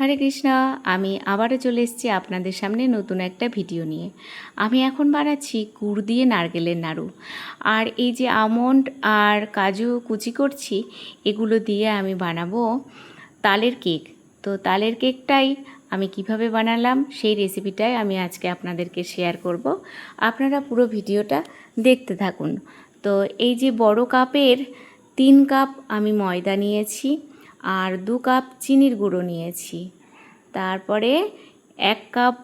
হরে কৃষ্ণ। আমি আবারও চলে এসেছি আপনাদের সামনে নতুন একটা ভিডিও নিয়ে। আমি এখন বানাচ্ছি গুড় দিয়ে নারকেলের নাড়ু। আর এই যে আমন্ড আর কাজু কুচি করছি, এগুলো দিয়ে আমি বানাবো তালের কেক। তো তালের কেকটাই আমি কিভাবে বানালাম সেই রেসিপিটাই আমি আজকে আপনাদেরকে শেয়ার করব। আপনারা পুরো ভিডিওটা দেখতে থাকুন। তো এই যে বড় কাপের 3 কাপ আমি ময়দা নিয়েছি, আর 2 কাপ চিনির গুঁড়ো নিয়েছি। তারপরে 1 কাপ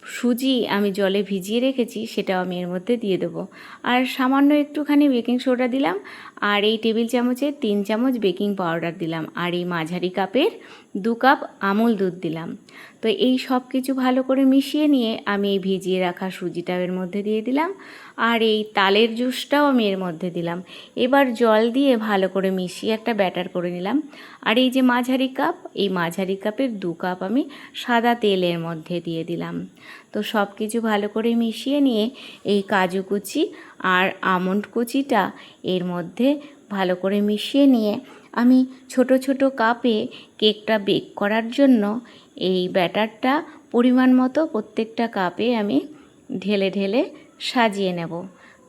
সুজি আমি জলে ভিজিয়ে রেখেছি, সেটাও আমি এর মধ্যে দিয়ে দেবো। আর সামান্য একটুখানি বেকিং সোডা দিলাম, আর এই টেবিল চামচে 3 চামচ বেকিং পাউডার দিলাম, আর এই মাঝারি কাপের 2 কাপ আমুল দুধ দিলাম। তো এই সব কিছু ভালো করে মিশিয়ে নিয়ে আমি এই ভিজিয়ে রাখা সুজিটাও এর মধ্যে দিয়ে দিলাম, আর এই তালের জুসটাও আমি এর মধ্যে দিলাম। এবার জল দিয়ে ভালো করে মিশিয়ে একটা ব্যাটার করে নিলাম। আর এই যে মাঝারি কাপ, এই মাঝারি কাপের 2 কাপ আমি সাদা তেল এর মধ্যে দিয়ে দিলাম। তো সব কিছু ভালো করে মিশিয়ে নিয়ে এই কাজু কুচি আর আমন্ড কুচিটা এর মধ্যে ভালো করে মিশিয়ে নিয়ে আমি ছোট ছোট কাপে কেকটা বেক করার জন্য এই ব্যাটারটা পরিমাণ মতো প্রত্যেকটা কাপে আমি ঢেলে ঢেলে সাজিয়ে নেব।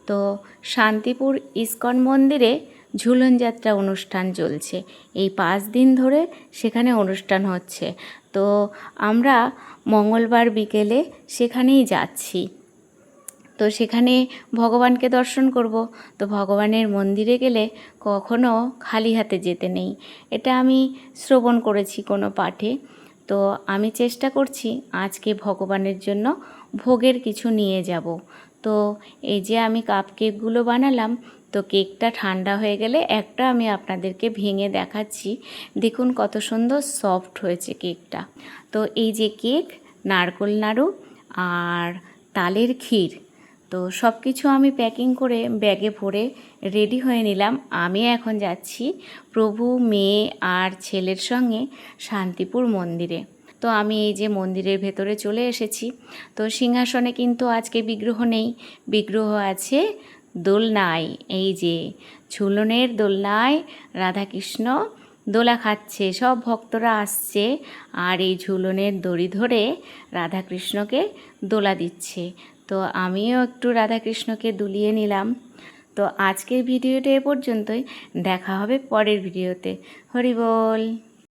তো শান্তিপুর ইস্কন মন্দিরে ঝুলন যাত্রা অনুষ্ঠান চলছে, এই 5 দিন ধরে সেখানে অনুষ্ঠান হচ্ছে। তো আমরা মঙ্গলবার বিকেলে সেখানেই যাচ্ছি। তো সেখানে ভগবানকে দর্শন করব। তো ভগবানের মন্দিরে গেলে কখনো খালি হাতে যেতে নেই, এটা আমি শ্রবণ করেছি কোনো পাঠে। তো আমি চেষ্টা করছি আজকে ভগবানের জন্য ভোগের কিছু নিয়ে যাব। তো এই যে আমি কাপ কেকগুলো বানালাম, তো কেকটা ঠান্ডা হয়ে গেলে একটা আমি আপনাদেরকে ভেঙে দেখাচ্ছি। দেখুন কত সুন্দর সফট হয়েছে কেকটা। তো এই যে কেক, নারকেল নাড়ু আর তালের ক্ষীর, তো সব কিছু আমি প্যাকিং করে ব্যাগে ভরে রেডি হয়ে নিলাম। আমি এখন যাচ্ছি প্রভু, মেয়ে আর ছেলের সঙ্গে শান্তিপুর মন্দিরে। তো আমি এই যে মন্দিরের ভেতরে চলে এসেছি। তো সিংহাসনে কিন্তু আজকে বিগ্রহ নেই, বিগ্রহ আছে দোলনায়। এই যে ঝুলনের দোলনায় রাধাকৃষ্ণ দোলা খাচ্ছে, সব ভক্তরা আসছে আর এই ঝুলনের দড়ি ধরে রাধাকৃষ্ণকে দোলা দিচ্ছে। তো আমিও একটু রাধাকৃষ্ণকে দুলিয়ে নিলাম। তো আজকের ভিডিওটা এ পর্যন্তই, দেখা হবে পরের ভিডিওতে। হরি বল।